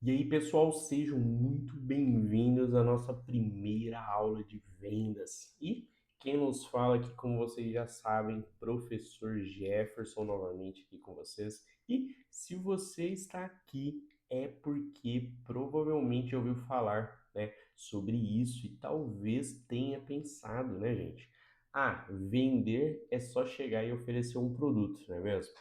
E aí, pessoal, sejam muito bem-vindos à nossa primeira aula de vendas. E quem nos fala aqui, como vocês já sabem, professor Jefferson novamente aqui com vocês. E se você está aqui, é porque provavelmente ouviu falar, né, sobre isso e talvez tenha pensado, né, gente? Ah, vender é só chegar e oferecer um produto, não é mesmo?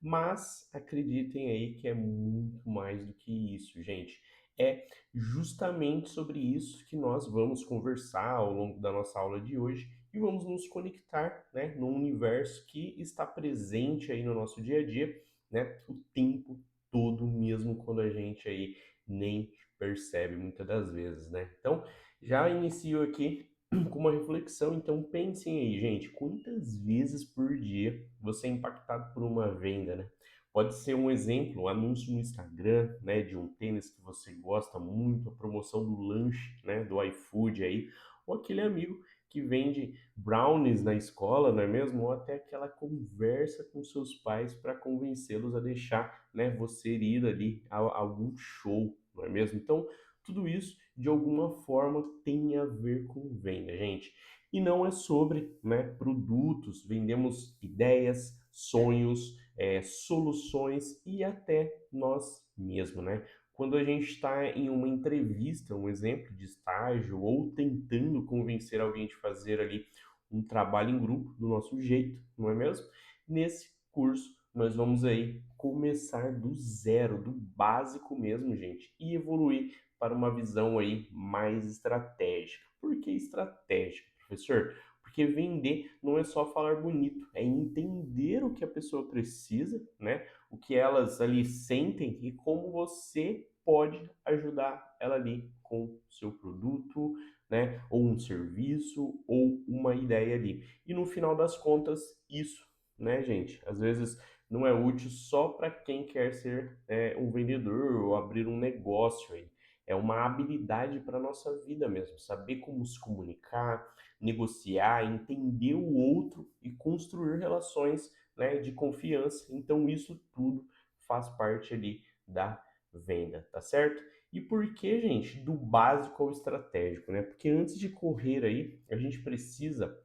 Mas acreditem aí que é muito mais do que isso, gente. É justamente sobre isso que nós vamos conversar ao longo da nossa aula de hoje e vamos nos conectar, né, num universo que está presente aí no nosso dia a dia, né, o tempo todo, mesmo quando a gente aí nem percebe muitas das vezes, né? Então, já inicio aqui com uma reflexão, então pensem aí, gente, quantas vezes por dia você é impactado por uma venda, né? Pode ser um exemplo, um anúncio no Instagram, né, de um tênis que você gosta muito, a promoção do lanche, né, do iFood aí, ou aquele amigo que vende brownies na escola, não é mesmo? Ou até aquela conversa com seus pais para convencê-los a deixar, né, você ir ali a algum show, não é mesmo? Então, tudo isso de alguma forma tem a ver com venda, gente. E não é sobre, né, produtos, vendemos ideias, sonhos, soluções e até nós mesmos, né? Quando a gente está em uma entrevista, um exemplo de estágio, ou tentando convencer alguém de fazer ali um trabalho em grupo do nosso jeito, não é mesmo? Nesse curso, nós vamos aí começar do zero, do básico mesmo, gente, e evoluir para uma visão aí mais estratégica. Por que estratégica, professor? Porque vender não é só falar bonito, é entender o que a pessoa precisa, né? O que elas ali sentem e como você pode ajudar ela ali com o seu produto, né? Ou um serviço ou uma ideia ali. E no final das contas, isso, né, gente? Às vezes não é útil só para quem quer ser um vendedor ou abrir um negócio aí. É uma habilidade para a nossa vida mesmo, saber como se comunicar, negociar, entender o outro e construir relações, né, de confiança. Então isso tudo faz parte ali da venda, tá certo? E por que, gente, do básico ao estratégico, né? Porque antes de correr aí, a gente precisa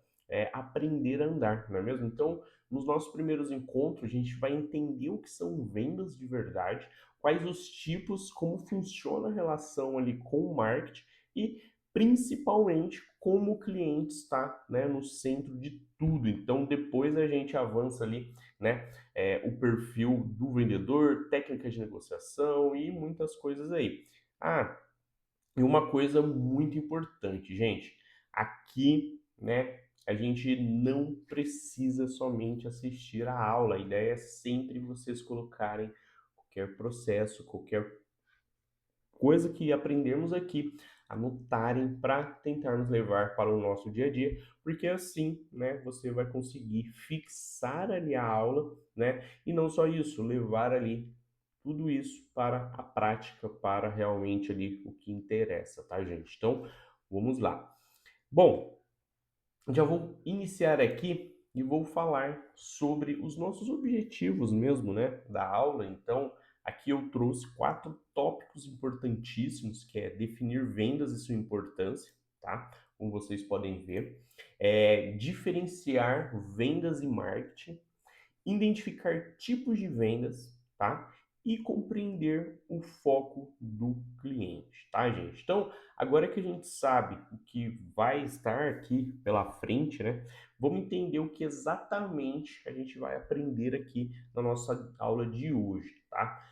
aprender a andar, não é mesmo? Então, nos nossos primeiros encontros, a gente vai entender o que são vendas de verdade, quais os tipos, como funciona a relação ali com o marketing e principalmente como o cliente está, né, no centro de tudo. Então, depois a gente avança ali, né, o perfil do vendedor, técnicas de negociação e muitas coisas aí. Ah, e uma coisa muito importante, gente, aqui, né, a gente não precisa somente assistir a aula. A ideia é sempre vocês colocarem qualquer processo, qualquer coisa que aprendemos aqui, anotarem para tentar nos levar para o nosso dia a dia, porque assim, né, você vai conseguir fixar ali a aula, né, e não só isso, levar ali tudo isso para a prática, para realmente ali o que interessa, tá, gente? Então, vamos lá. Bom, já vou iniciar aqui e vou falar sobre os nossos objetivos mesmo, né, da aula. Então, aqui eu trouxe quatro tópicos importantíssimos, que é definir vendas e sua importância, tá? Como vocês podem ver, diferenciar vendas e marketing, identificar tipos de vendas, tá? E compreender o foco do cliente, tá, gente? Então, agora que a gente sabe o que vai estar aqui pela frente, né? Vamos entender o que exatamente a gente vai aprender aqui na nossa aula de hoje, tá?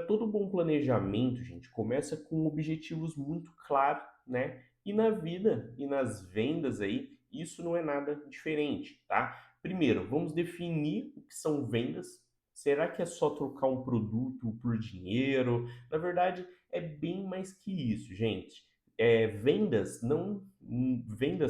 Todo bom planejamento, gente, começa com objetivos muito claros, né? E na vida e nas vendas aí, isso não é nada diferente, tá? Primeiro, vamos definir o que são vendas. Será que é só trocar um produto por dinheiro? Na verdade, é bem mais que isso, gente. Vendas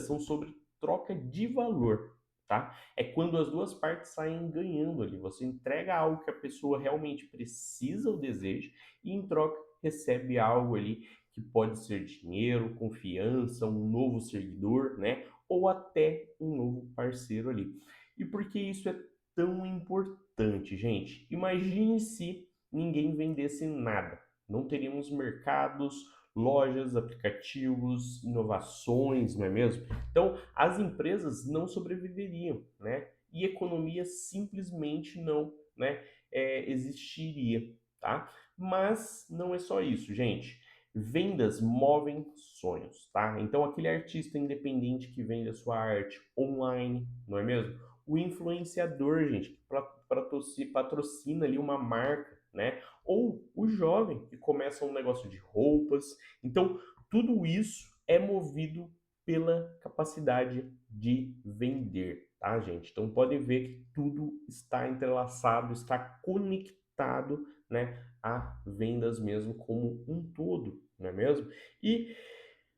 são sobre troca de valor, tá? É quando as duas partes saem ganhando ali. Você entrega algo que a pessoa realmente precisa ou deseja e em troca recebe algo ali que pode ser dinheiro, confiança, um novo seguidor, né? Ou até um novo parceiro ali. E por que isso é tão importante, gente? Imagine se ninguém vendesse nada, Não teríamos mercados, lojas, aplicativos, inovações, não é mesmo? Então, as empresas não sobreviveriam, né? E economia simplesmente não, né, existiria, tá? Mas não é só isso, gente. Vendas movem sonhos, tá? Então, aquele artista independente que vende a sua arte online, não é mesmo? O influenciador, gente, que patrocina ali uma marca, né? Ou o jovem que começa um negócio de roupas. Então, tudo isso é movido pela capacidade de vender, tá, gente? Então, podem ver que tudo está entrelaçado, está conectado, né, a vendas mesmo como um todo, não é mesmo? E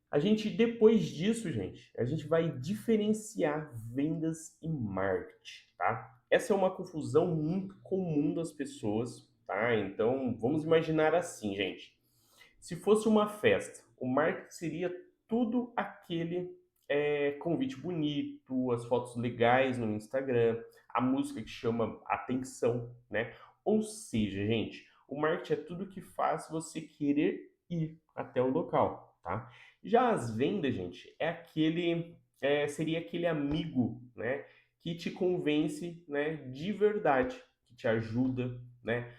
a gente, depois disso, gente, a gente vai diferenciar vendas e marketing, tá? Essa é uma confusão muito comum das pessoas, tá? Então, vamos imaginar assim, gente. Se fosse uma festa, o marketing seria tudo aquele convite bonito, as fotos legais no Instagram, a música que chama atenção, né? Ou seja, gente, o marketing é tudo que faz você querer ir até o local, tá? Já as vendas, gente, seria aquele amigo, né, que te convence, né, de verdade, que te ajuda, né,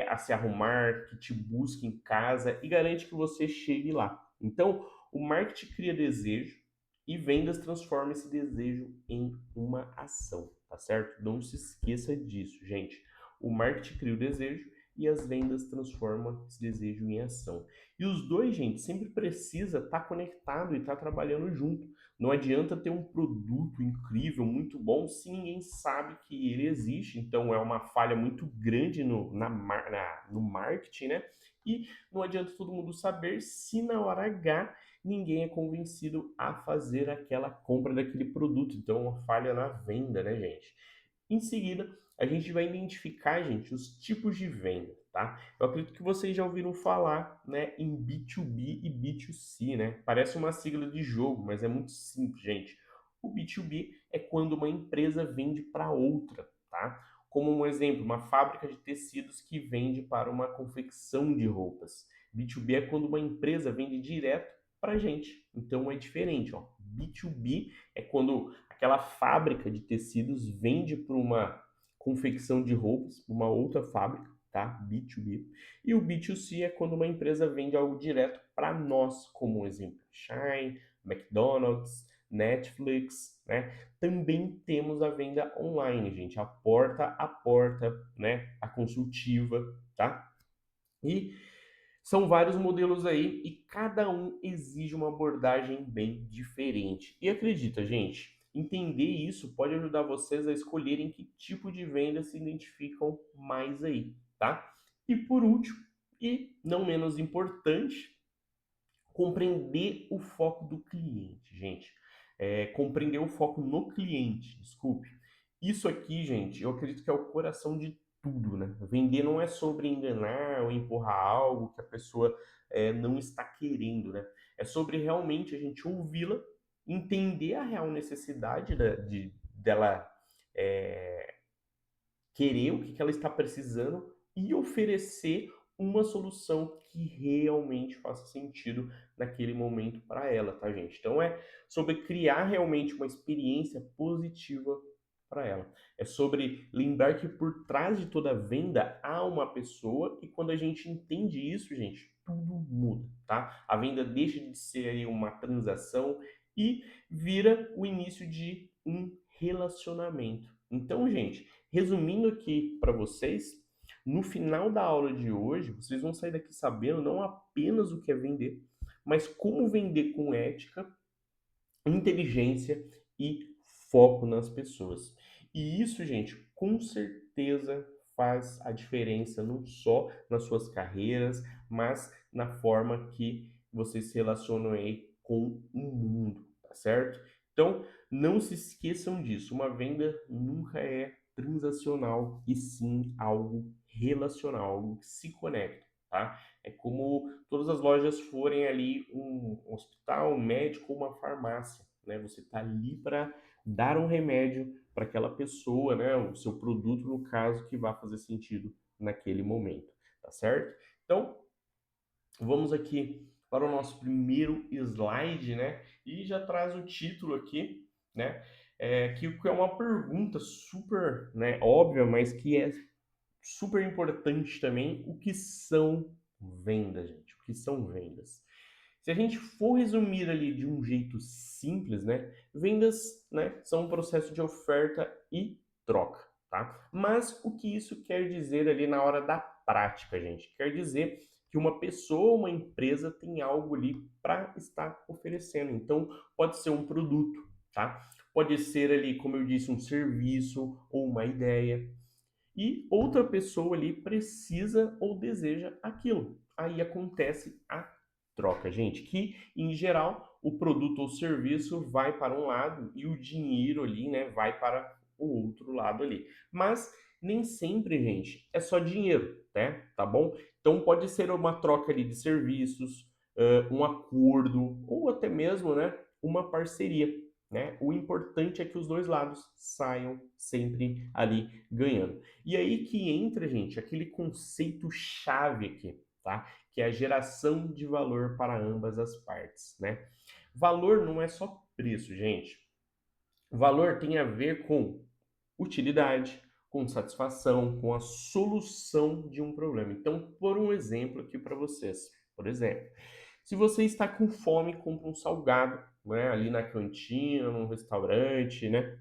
a se arrumar, que te busque em casa e garante que você chegue lá. Então, o marketing cria desejo e vendas transforma esse desejo em uma ação, tá certo? Não se esqueça disso, gente. O marketing cria o desejo e as vendas transformam esse desejo em ação. E os dois, gente, sempre precisa estar conectado e estar trabalhando junto. Não adianta ter um produto incrível, muito bom, se ninguém sabe que ele existe. Então é uma falha muito grande no marketing, né? E não adianta todo mundo saber se na hora H ninguém é convencido a fazer aquela compra daquele produto. Então é uma falha na venda, né, gente? Em seguida, a gente vai identificar, gente, os tipos de venda, tá? Eu acredito que vocês já ouviram falar, né, em B2B e B2C, né? Parece uma sigla de jogo, mas é muito simples, gente. O B2B é quando uma empresa vende para outra, tá? Como um exemplo, uma fábrica de tecidos que vende para uma confecção de roupas. B2B é quando uma empresa vende direto para a gente. Então é diferente, ó. B2B é quando aquela fábrica de tecidos vende para uma confecção de roupas, para uma outra fábrica, tá? B2B. E o B2C é quando uma empresa vende algo direto para nós, como um exemplo, Shine, McDonald's, Netflix, né? Também temos a venda online, gente, a porta, né? A consultiva, tá? E são vários modelos aí e cada um exige uma abordagem bem diferente. E acredita, gente, entender isso pode ajudar vocês a escolherem que tipo de venda se identificam mais aí, tá? E por último, e não menos importante, compreender o foco do cliente, gente. Compreender o foco no cliente, desculpe. Isso aqui, gente, eu acredito que é o coração de tudo, né? Vender não é sobre enganar ou empurrar algo que a pessoa não está querendo, né? É sobre realmente a gente ouvi-la, entender a real necessidade dela é, querer o que que ela está precisando e oferecer uma solução que realmente faça sentido naquele momento para ela, tá, gente? Então é sobre criar realmente uma experiência positiva para ela. É sobre lembrar que por trás de toda venda há uma pessoa e quando a gente entende isso, gente, tudo muda, tá? A venda deixa de ser aí uma transação e vira o início de um relacionamento. Então, gente, resumindo aqui para vocês, no final da aula de hoje, vocês vão sair daqui sabendo não apenas o que é vender, mas como vender com ética, inteligência e foco nas pessoas. E isso, gente, com certeza faz a diferença não só nas suas carreiras, mas na forma que vocês se relacionam aí com o mundo, tá certo? Então, não se esqueçam disso. Uma venda nunca é transacional e sim algo relacional, algo que se conecta, tá? É como todas as lojas forem ali um hospital, um médico ou uma farmácia, né? Você está ali para dar um remédio para aquela pessoa, né? O seu produto, no caso, que vai fazer sentido naquele momento, tá certo? Então, Vamos aqui para o nosso primeiro slide, né? E já traz o título aqui, né? Que é uma pergunta super, né, óbvia, mas que é super importante também. O que são vendas, gente? O que são vendas? Se a gente for resumir ali de um jeito simples, né? Vendas, né, são um processo de oferta e troca, tá? Mas o que isso quer dizer ali na hora da prática, gente? Quer dizer que uma pessoa, uma empresa tem algo ali para estar oferecendo. Então, pode ser um produto, tá? Pode ser ali, como eu disse, um serviço ou uma ideia. E outra pessoa ali precisa ou deseja aquilo. Aí acontece a troca, gente, que em geral o produto ou serviço vai para um lado e o dinheiro ali, né, vai para o outro lado ali. Mas nem sempre, gente, é só dinheiro, né? Tá bom? Então pode ser uma troca ali de serviços, um acordo ou até mesmo, né, uma parceria, né? O importante é que os dois lados saiam sempre ali ganhando. E aí que entra, gente, aquele conceito chave aqui, tá? Que é a geração de valor para ambas as partes, né? Valor não é só preço, gente. Valor tem a ver com utilidade, com satisfação, com a solução de um problema. Então, por um exemplo aqui para vocês. Por exemplo, se você está com fome, compra um salgado, né, ali na cantina, num restaurante, né?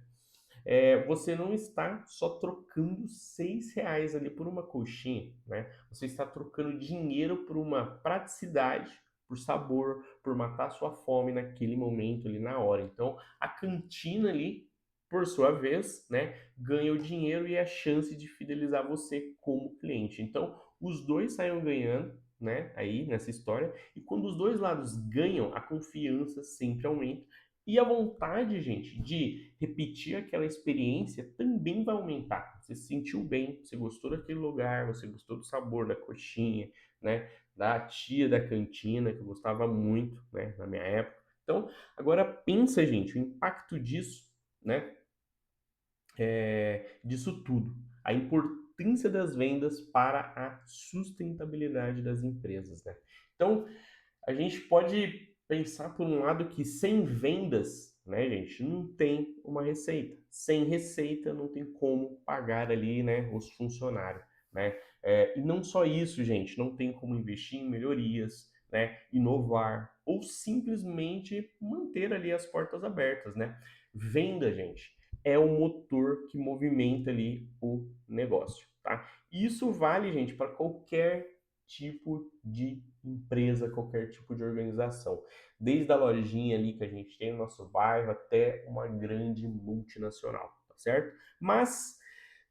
Você não está só trocando R$ 6 ali por uma coxinha, né? Você está trocando dinheiro por uma praticidade, por sabor, por matar sua fome naquele momento ali na hora. Então, a cantina ali, por sua vez, né, ganha o dinheiro e a chance de fidelizar você como cliente. Então, os dois saem ganhando, né, aí nessa história. E quando os dois lados ganham, a confiança sempre aumenta e a vontade, gente, de repetir aquela experiência também vai aumentar. Você se sentiu bem, você gostou daquele lugar, você gostou do sabor da coxinha, né? Da tia da cantina, que eu gostava muito, né? Na minha época. Então, agora pensa, gente, o impacto disso, né? Disso tudo. A importância das vendas para a sustentabilidade das empresas, né? Então, a gente pode pensar por um lado que sem vendas, né, gente, não tem uma receita. Sem receita não tem como pagar ali, né, os funcionários, né? E não só isso, gente, não tem como investir em melhorias, né, inovar ou simplesmente manter ali as portas abertas, né? Venda, gente, é o motor que movimenta ali o negócio, tá? Isso vale, gente, para qualquer tipo de empresa, qualquer tipo de organização. Desde a lojinha ali que a gente tem no nosso bairro até uma grande multinacional, tá certo? Mas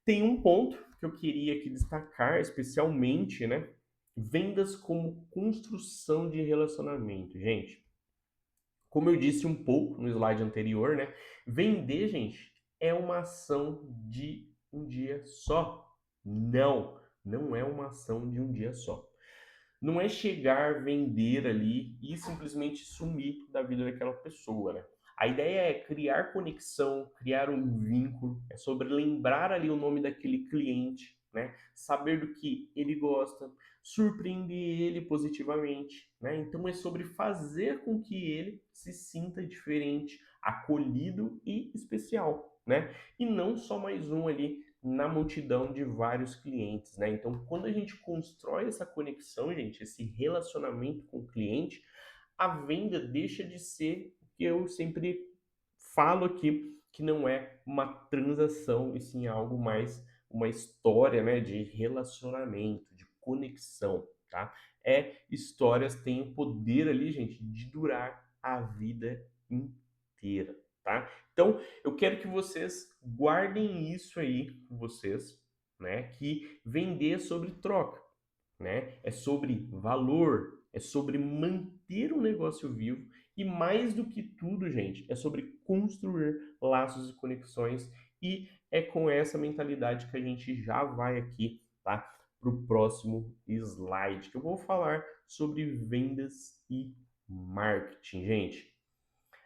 tem um ponto que eu queria aqui destacar, especialmente, né? Vendas como construção de relacionamento. Gente, como eu disse um pouco no slide anterior, né? Vender, gente, é uma ação de um dia só. Não, não é uma ação de um dia só. Não é chegar, vender ali e simplesmente sumir da vida daquela pessoa, né? A ideia é criar conexão, criar um vínculo, é sobre lembrar ali o nome daquele cliente, né? Saber do que ele gosta, surpreender ele positivamente, né? Então é sobre fazer com que ele se sinta diferente, acolhido e especial, né? E não só mais um ali na multidão de vários clientes, né? Então, quando a gente constrói essa conexão, gente, esse relacionamento com o cliente, a venda deixa de ser o que eu sempre falo aqui, que não é uma transação, e sim algo mais uma história, né, de relacionamento, de conexão, tá? Histórias têm o poder ali, gente, de durar a vida inteira, tá? Então, eu quero que vocês guardem isso aí com vocês, né? Que vender é sobre troca, né? É sobre valor, é sobre manter o negócio vivo e mais do que tudo, gente, é sobre construir laços e conexões e é com essa mentalidade que a gente já vai aqui, tá? Para o próximo slide, que eu vou falar sobre vendas e marketing, gente.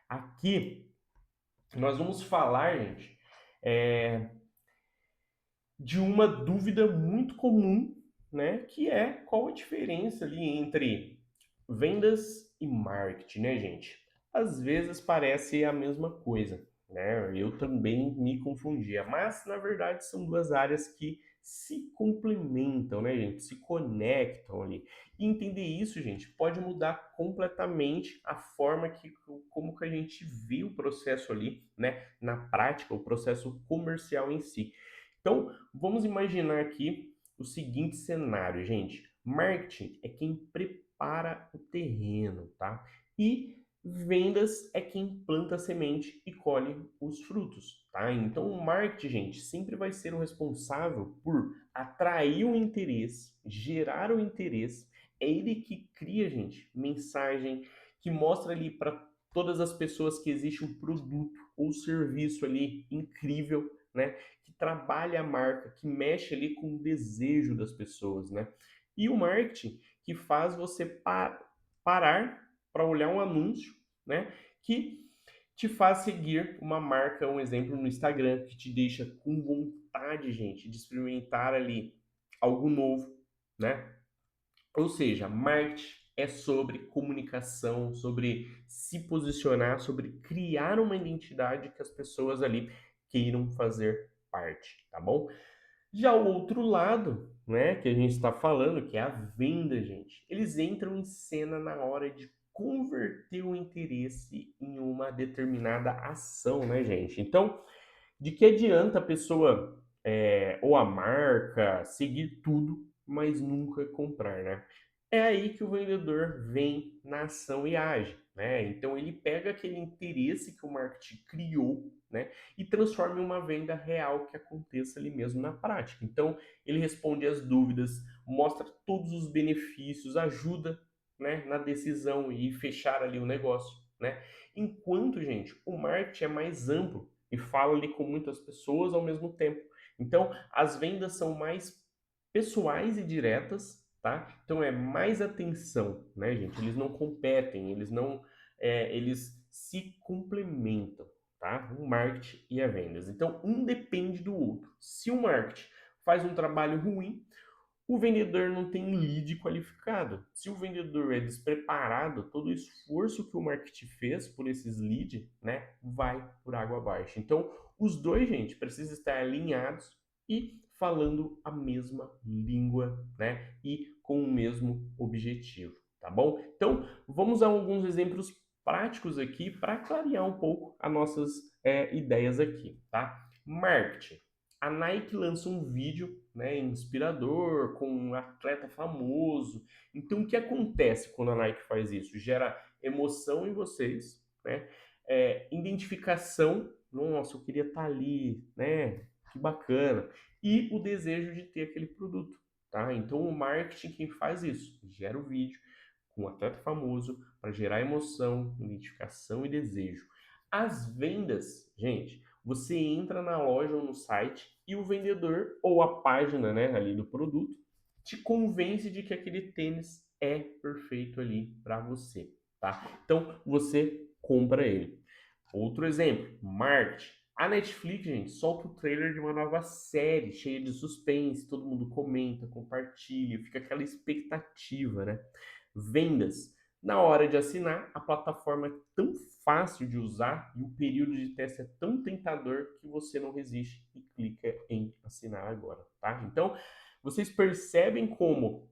Aqui nós vamos falar, gente, é, de uma dúvida muito comum, né? Que é qual a diferença ali entre Vendas e marketing, né, gente? Às vezes parece a mesma coisa, né? Eu também me confundia, mas na verdade são duas áreas que se complementam, né, gente? Se conectam ali. E entender isso, gente, pode mudar completamente a forma que como que a gente vê o processo ali, né, na prática, o processo comercial em si. Então, vamos imaginar aqui o seguinte cenário, gente. Marketing é quem prepara o terreno, tá? E vendas é quem planta a semente e colhe os frutos, tá? Então, o marketing, gente, sempre vai ser o responsável por atrair o interesse, gerar o interesse. É ele que cria, gente, mensagem que mostra ali para todas as pessoas que existe um produto ou serviço ali incrível, né? Que trabalha a marca, que mexe ali com o desejo das pessoas, né? E o marketing que faz você parar para olhar um anúncio, né? Que te faz seguir uma marca, um exemplo no Instagram, que te deixa com vontade, gente, de experimentar ali algo novo, né? Ou seja, marketing é sobre comunicação, sobre se posicionar, sobre criar uma identidade que as pessoas ali queiram fazer parte, tá bom? Já o outro lado, né, que a gente está falando, que é a venda, gente, eles entram em cena na hora de converter o interesse em uma determinada ação, né, gente? Então, de que adianta a pessoa ou a marca seguir tudo, mas nunca comprar, né? É aí que o vendedor vem na ação e age, né? Então ele pega aquele interesse que o marketing criou, né, e transforma em uma venda real que aconteça ali mesmo na prática. Então ele responde às dúvidas, mostra todos os benefícios, ajuda, né, na decisão e fechar ali o negócio, né? Enquanto, gente, o marketing é mais amplo e fala ali com muitas pessoas ao mesmo tempo. Então, as vendas são mais pessoais e diretas, tá? Então é mais atenção, né, gente? Eles não competem, eles não, eles se complementam, tá? O marketing e a vendas. Então um depende do outro. Se o marketing faz um trabalho ruim, o vendedor não tem lead qualificado. Se o vendedor é despreparado, todo o esforço que o marketing fez por esses leads, né, vai por água abaixo. Então, os dois, gente, precisam estar alinhados e falando a mesma língua, né, e com o mesmo objetivo, tá bom? Então, vamos a alguns exemplos práticos aqui para clarear um pouco as nossas ideias aqui, tá? Marketing. A Nike lança um vídeo, né, inspirador, com um atleta famoso. Então, o que acontece quando a Nike faz isso? Gera emoção em vocês, né? Identificação, nossa, eu queria estar ali, né? Que bacana. E o desejo de ter aquele produto, tá? Então, o marketing quem faz isso, gera o vídeo com um atleta famoso para gerar emoção, identificação e desejo. As vendas, gente, você entra na loja ou no site e o vendedor ou a página, né, ali do produto te convence de que aquele tênis é perfeito ali para você, tá? Então você compra ele. Outro exemplo, marketing. A Netflix, gente, solta o trailer de uma nova série cheia de suspense, todo mundo comenta, compartilha, fica aquela expectativa, né? Vendas. Na hora de assinar, a plataforma é tão fácil de usar e o período de teste é tão tentador que você não resiste e clica em assinar agora, tá? Então, vocês percebem como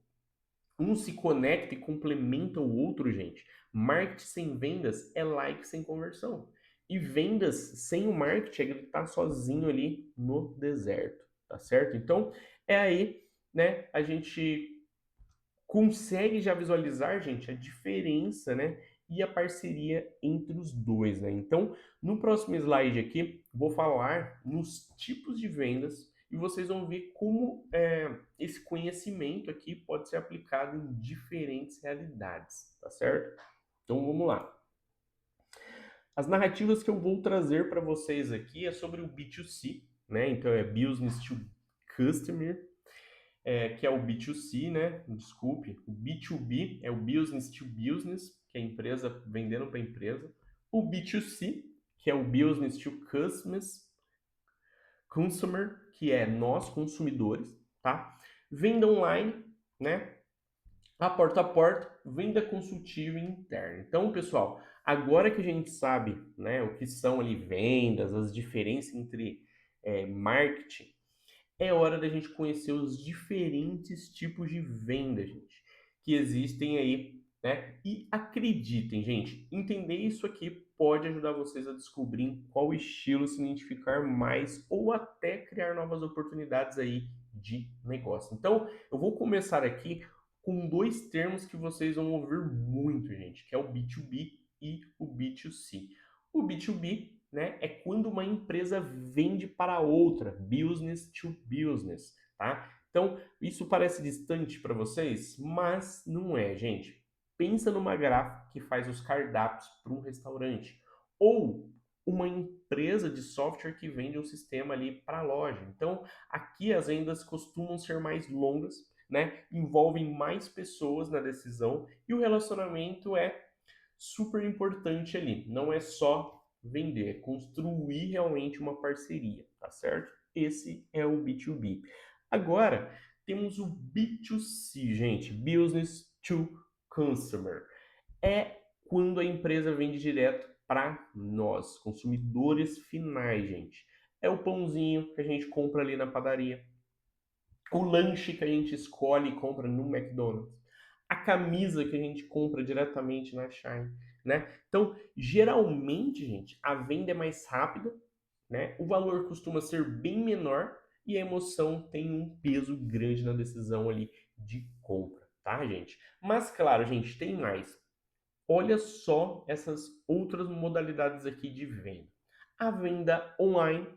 um se conecta e complementa o outro, gente. Marketing sem vendas é like sem conversão. E vendas sem o marketing é gritar sozinho ali no deserto, tá certo? Então, é aí, né, a gente consegue já visualizar, gente, a diferença, né, e a parceria entre os dois, né? Então, no próximo slide aqui, vou falar nos tipos de vendas e vocês vão ver como esse conhecimento aqui pode ser aplicado em diferentes realidades, tá certo? Então, vamos lá. As narrativas que eu vou trazer para vocês aqui é sobre o B2C, né? Então, é Business to Customer, que é o B2C, né? Desculpe. O B2B é o Business to Business, que é a empresa vendendo para a empresa. O B2C, que é o Business to Customers, Consumer, que é nós consumidores, tá? Venda online, né? a porta, venda consultiva interna. Então, pessoal, agora que a gente sabe, né, o que são ali vendas, as diferenças entre marketing, é hora da gente conhecer os diferentes tipos de venda, gente, que existem aí, né? E acreditem, gente, entender isso aqui pode ajudar vocês a descobrir em qual estilo se identificar mais ou até criar novas oportunidades aí de negócio. Então, eu vou começar aqui com dois termos que vocês vão ouvir muito, gente, que é o B2B e o B2C. O B2B, né, é quando uma empresa vende para outra, business to business, tá? Então, isso parece distante para vocês, mas não é, gente. Pensa numa gráfica que faz os cardápios para um restaurante ou uma empresa de software que vende um sistema ali para a loja. Então, aqui as vendas costumam ser mais longas, né? Envolvem mais pessoas na decisão e o relacionamento é super importante ali. Não é só vender, é construir realmente uma parceria, tá certo? Esse é o B2B. Agora, temos o B2C, gente, Business to Consumer. É quando a empresa vende direto para nós, consumidores finais, gente. É o pãozinho que a gente compra ali na padaria, o lanche que a gente escolhe e compra no McDonald's, a camisa que a gente compra diretamente na Shine, né? Então, geralmente, gente, a venda é mais rápida, né? O valor costuma ser bem menor e a emoção tem um peso grande na decisão ali de compra, tá, gente? Mas claro, gente, tem mais. Olha só essas outras modalidades aqui de venda. A venda online,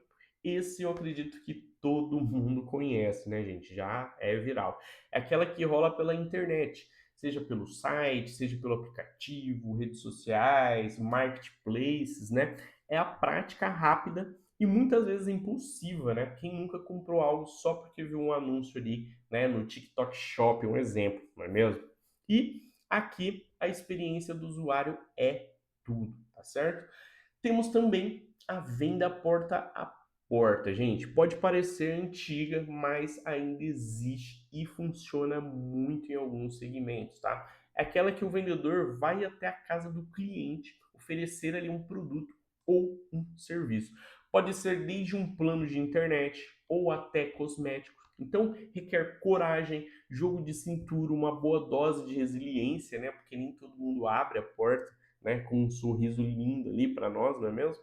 esse eu acredito que todo mundo conhece, né, gente? Já é viral. É aquela que rola pela internet, seja pelo site, seja pelo aplicativo, redes sociais, marketplaces, né? É a prática rápida e muitas vezes impulsiva, né? Quem nunca comprou algo só porque viu um anúncio ali, né, no TikTok Shop, um exemplo, não é mesmo? E aqui a experiência do usuário é tudo, tá certo? Temos também a venda porta a porta, gente. Pode parecer antiga, mas ainda existe e funciona muito em alguns segmentos, tá? É aquela que o vendedor vai até a casa do cliente oferecer ali um produto ou um serviço. Pode ser desde um plano de internet ou até cosméticos. Então, requer coragem, jogo de cintura, uma boa dose de resiliência, né? Porque nem todo mundo abre a porta, né, com um sorriso lindo ali para nós, não é mesmo?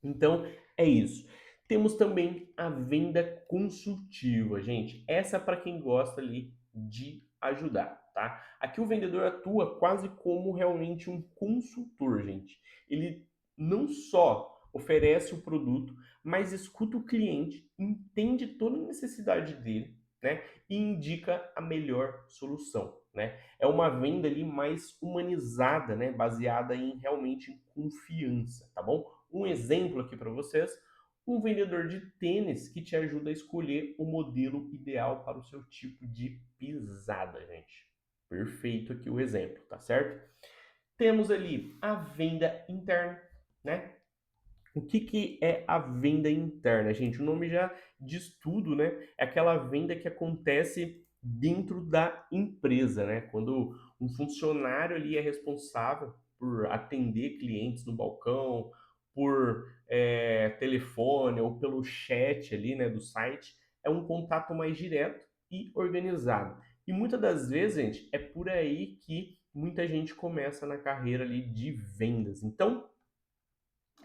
Então, é isso. Temos também a venda consultiva, gente. Essa é para quem gosta ali de ajudar, tá? Aqui o vendedor atua quase como realmente um consultor, gente. Ele não só oferece o produto, mas escuta o cliente, entende toda a necessidade dele, né? E indica a melhor solução, né? É uma venda ali mais humanizada, né? Baseada em realmente em confiança, tá bom? Um exemplo aqui para vocês, um vendedor de tênis que te ajuda a escolher o modelo ideal para o seu tipo de pisada, gente. Perfeito aqui o exemplo, tá certo? Temos ali a venda interna, né? O que é a venda interna, gente? O nome já diz tudo, né? É aquela venda que acontece dentro da empresa, né? Quando um funcionário ali é responsável por atender clientes no balcão, por telefone ou pelo chat ali, né, do site, é um contato mais direto e organizado. E muitas das vezes, gente, é por aí que muita gente começa na carreira ali de vendas. Então,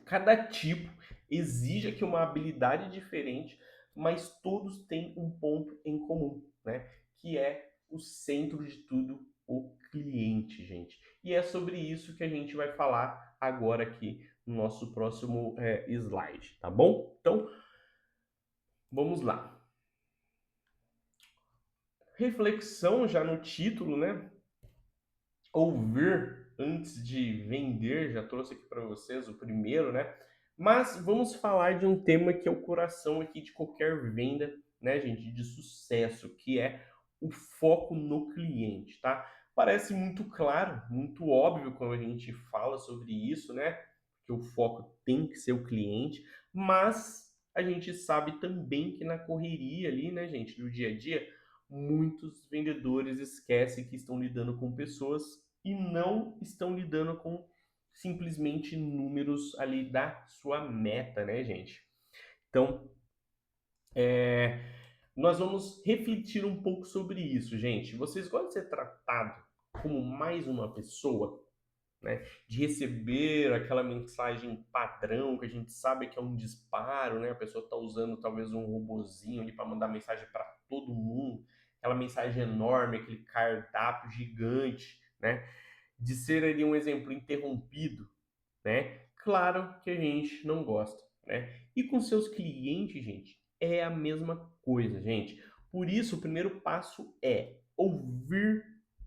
cada tipo exige aqui uma habilidade diferente, mas todos têm um ponto em comum, né? Que é o centro de tudo, o cliente, gente. E é sobre isso que a gente vai falar agora aqui no nosso próximo slide, tá bom? Então, vamos lá. Reflexão já no título, né? Ouvir antes de vender, já trouxe aqui para vocês o primeiro, né? Mas vamos falar de um tema que é o coração aqui de qualquer venda, né, gente, de sucesso, que é o foco no cliente, tá? Parece muito claro, muito óbvio quando a gente fala sobre isso, né? Que o foco tem que ser o cliente, mas a gente sabe também que na correria ali, né, gente, do dia a dia, muitos vendedores esquecem que estão lidando com pessoas e não estão lidando com simplesmente números ali da sua meta, né, gente? Então, é, nós vamos refletir um pouco sobre isso, gente. Vocês gostam de ser tratado como mais uma pessoa, né? De receber aquela mensagem padrão que a gente sabe que é um disparo, né? A pessoa está usando talvez um robozinho ali para mandar mensagem para todo mundo, aquela mensagem enorme, aquele cardápio gigante, né? De ser ali um exemplo interrompido, né? Claro que a gente não gosta, né? E com seus clientes, gente, é a mesma coisa, gente. Por isso, o primeiro passo é ouvir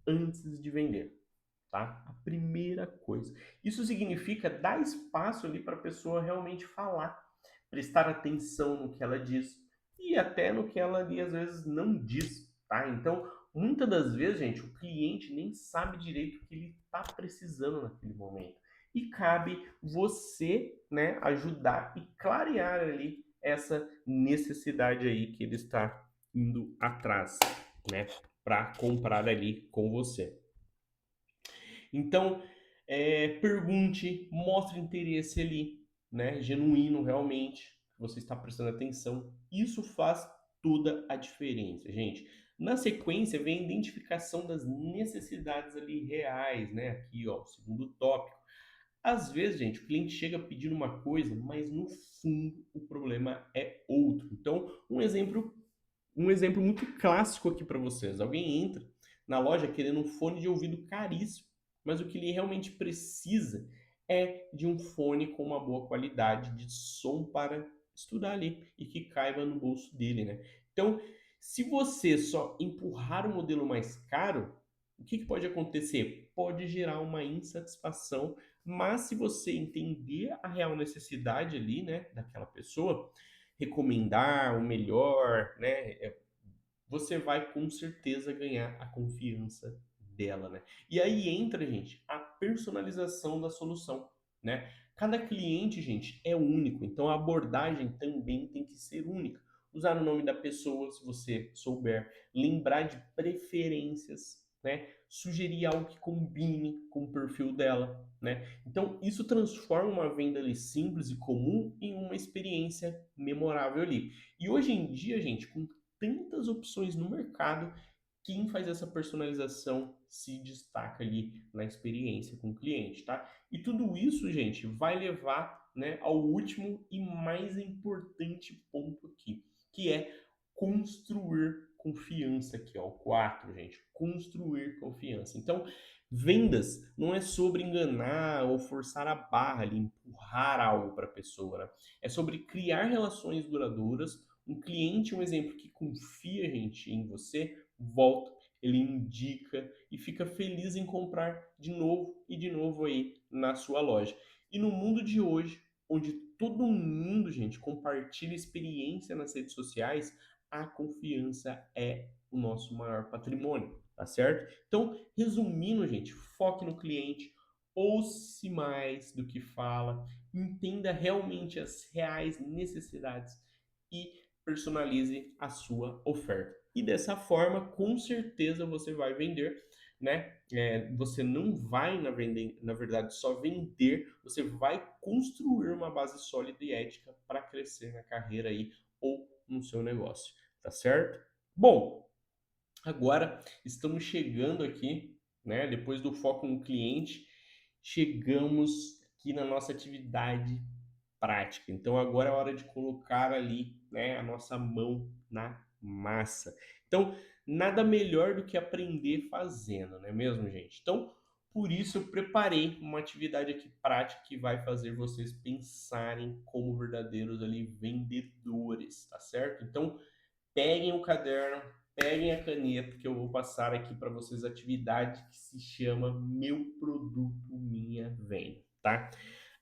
antes de vender, tá? A primeira coisa. Isso significa dar espaço ali para a pessoa realmente falar, prestar atenção no que ela diz e até no que ela ali às vezes não diz, tá? Então, muitas das vezes, gente, o cliente nem sabe direito o que ele está precisando naquele momento. E cabe você, né, ajudar e clarear ali essa necessidade aí que ele está indo atrás, né, para comprar ali com você. Então, pergunte, mostre interesse ali, né? Genuíno realmente, que você está prestando atenção. Isso faz toda a diferença, gente. Na sequência, vem a identificação das necessidades ali reais, né? Aqui, ó, o segundo tópico. Às vezes, gente, o cliente chega pedindo uma coisa, mas no fundo o problema é outro. Então, um exemplo muito clássico aqui para vocês. Alguém entra na loja querendo um fone de ouvido caríssimo, mas o que ele realmente precisa é de um fone com uma boa qualidade de som para estudar ali e que caiba no bolso dele, né? Então, se você só empurrar o modelo mais caro, o que pode acontecer? Pode gerar uma insatisfação, mas se você entender a real necessidade ali, né, daquela pessoa, recomendar o melhor, né? Você vai com certeza ganhar a confiança dela, né? E aí entra, gente, a personalização da solução, né? Cada cliente, gente, é único, então a abordagem também tem que ser única. Usar o nome da pessoa, se você souber, lembrar de preferências, né? Sugerir algo que combine com o perfil dela, né? Então, isso transforma uma venda ali simples e comum em uma experiência memorável ali. E hoje em dia, gente, com tantas opções no mercado, quem faz essa personalização se destaca ali na experiência com o cliente, tá? E tudo isso, gente, vai levar, né, ao último e mais importante ponto aqui, que é construir confiança aqui, ó, o 4, gente, construir confiança. Então, vendas não é sobre enganar ou forçar a barra ali, empurrar algo para a pessoa, né? É sobre criar relações duradouras. Um cliente, um exemplo que confia, gente, em você, volta, ele indica e fica feliz em comprar de novo aí na sua loja. E no mundo de hoje, onde todo mundo, gente, compartilha experiência nas redes sociais, a confiança é o nosso maior patrimônio, tá certo? Então, resumindo, gente, foque no cliente, ouça mais do que fala, entenda realmente as reais necessidades e personalize a sua oferta. E dessa forma, com certeza você vai vender, né? Você não vai, na verdade, só vender, você vai construir uma base sólida e ética para crescer na carreira aí ou no seu negócio, tá certo? Bom, agora estamos chegando aqui, né? Depois do foco no cliente, chegamos aqui na nossa atividade prática. Então agora é hora de colocar ali, né, a nossa mão na massa. Então, nada melhor do que aprender fazendo, não é mesmo, gente? Então, por isso eu preparei uma atividade aqui prática que vai fazer vocês pensarem como verdadeiros ali vendedores, tá certo? Então, peguem o caderno, peguem a caneta, que eu vou passar aqui para vocês a atividade que se chama Meu Produto, Minha Venda, tá?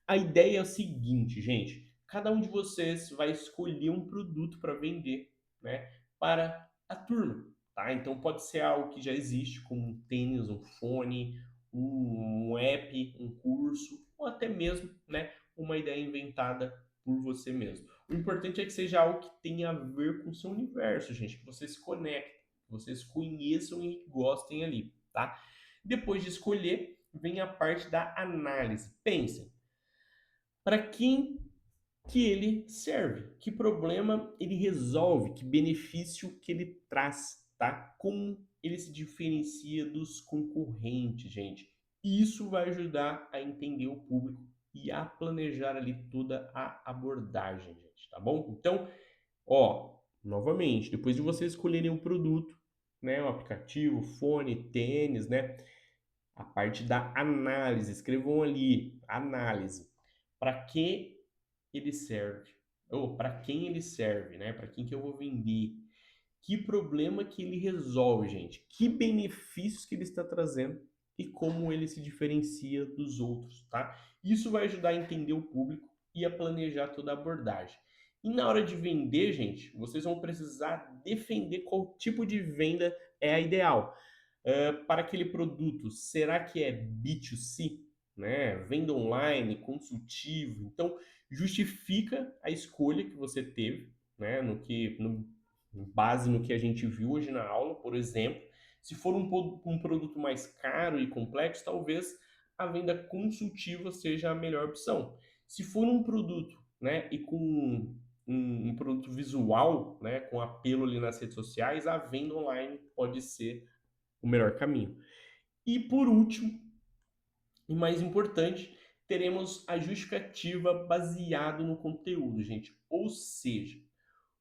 A ideia é o seguinte, gente: cada um de vocês vai escolher um produto para vender, né, para a turma, tá? Então pode ser algo que já existe, como um tênis, um fone, um app, um curso, ou até mesmo, né, uma ideia inventada por você mesmo. O importante é que seja algo que tenha a ver com o seu universo, gente, que você se conecte. que vocês conheçam e gostem ali, tá? Depois de escolher, vem a parte da análise. Pensem, para quem que ele serve, que problema ele resolve, que benefício que ele traz, tá? Como ele se diferencia dos concorrentes, gente. Isso vai ajudar a entender o público e a planejar ali toda a abordagem, gente, tá bom? Então, ó, novamente, depois de vocês escolherem o produto, né, o aplicativo, fone, tênis, né, a parte da análise, escrevam ali, análise. Para que ele serve? Ou para quem ele serve, né? Para quem que eu vou vender? Que problema que ele resolve, gente? Que benefícios que ele está trazendo e como ele se diferencia dos outros, tá? Isso vai ajudar a entender o público e a planejar toda a abordagem. E na hora de vender, gente, vocês vão precisar defender qual tipo de venda é a ideal. Para aquele produto, será que é B2C? Né? Venda online, consultivo. Então, justifica a escolha que você teve, né? Base no que a gente viu hoje na aula, por exemplo. Se for um produto mais caro e complexo, talvez a venda consultiva seja a melhor opção. Se for um produto, né, e com um produto visual, né, com apelo ali nas redes sociais, a venda online pode ser o melhor caminho. E por último, e mais importante, teremos a justificativa baseado no conteúdo, gente. Ou seja,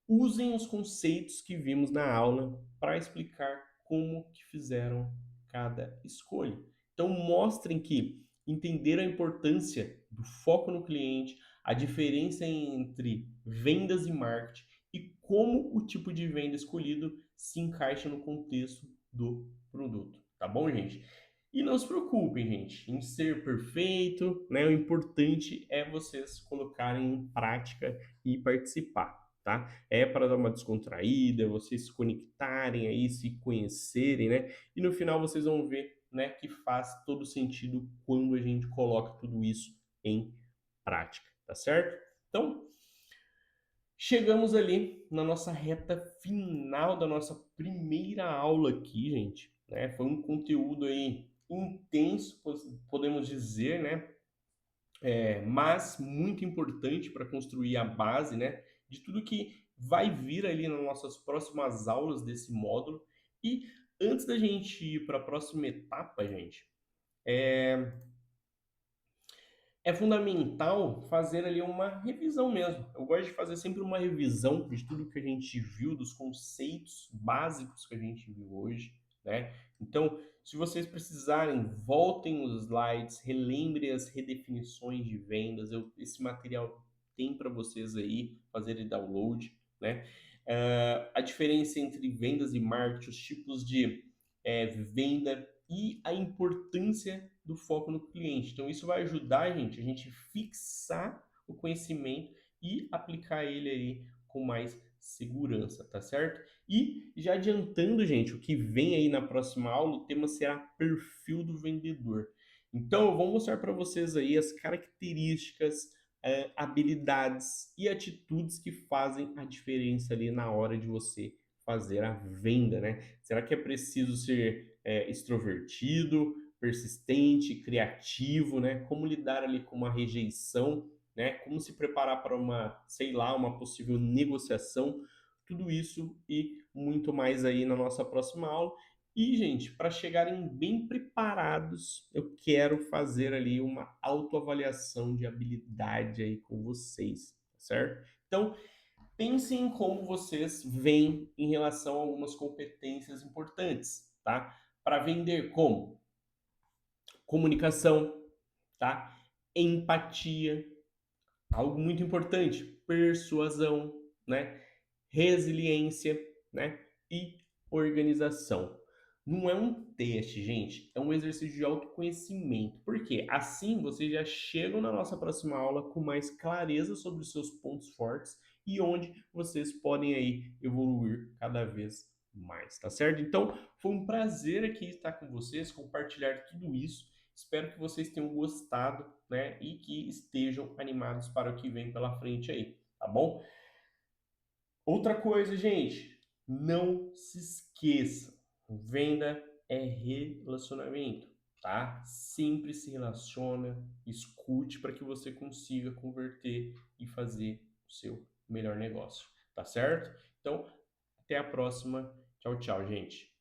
usem os conceitos que vimos na aula para explicar como que fizeram cada escolha. Então mostrem que entender a importância do foco no cliente, a diferença entre vendas e marketing e como o tipo de venda escolhido se encaixa no contexto do produto. Tá bom, gente? E não se preocupem, gente, em ser perfeito, né? O importante é vocês colocarem em prática e participar, tá? É para dar uma descontraída, vocês se conectarem aí, se conhecerem, né? E no final vocês vão ver, né, que faz todo sentido quando a gente coloca tudo isso em prática, tá certo? Então, chegamos ali na nossa reta final da nossa primeira aula aqui, gente, né? Foi um conteúdo aí intenso, podemos dizer, né? Mas muito importante para construir a base, né, de tudo que vai vir ali nas nossas próximas aulas desse módulo. E antes da gente ir para a próxima etapa, gente, é fundamental fazer ali uma revisão mesmo. Eu gosto de fazer sempre uma revisão de tudo que a gente viu, dos conceitos básicos que a gente viu hoje, né? Então, se vocês precisarem, voltem os slides, relembrem as redefinições de vendas. Esse material tem para vocês aí fazerem download, né? A diferença entre vendas e marketing, os tipos de venda e a importância do foco no cliente. Então, isso vai ajudar a gente fixar o conhecimento e aplicar ele aí com mais segurança, tá certo? E já adiantando, gente, o que vem aí na próxima aula, o tema será perfil do vendedor. Então, eu vou mostrar para vocês aí as características, habilidades e atitudes que fazem a diferença ali na hora de você fazer a venda, né? Será que é preciso ser extrovertido, persistente, criativo, né? Como lidar ali com uma rejeição, né? Como se preparar para uma, sei lá, uma possível negociação, tudo isso e muito mais aí na nossa próxima aula. E, gente, para chegarem bem preparados, eu quero fazer ali uma autoavaliação de habilidade aí com vocês, tá certo? Então, pensem em como vocês veem em relação a algumas competências importantes, tá? Para vender como comunicação, tá? Empatia, algo muito importante, persuasão, né? Resiliência, né? E organização. Não é um teste, gente, é um exercício de autoconhecimento. Por quê? Assim vocês já chegam na nossa próxima aula com mais clareza sobre os seus pontos fortes e onde vocês podem aí evoluir cada vez mais, tá certo? Então, foi um prazer aqui estar com vocês, compartilhar tudo isso. Espero que vocês tenham gostado, né? E que estejam animados para o que vem pela frente aí, tá bom? Outra coisa, gente. Não se esqueça, venda é relacionamento, tá? Sempre se relaciona, escute para que você consiga converter e fazer o seu melhor negócio, tá certo? Então, até a próxima. Tchau, tchau, gente.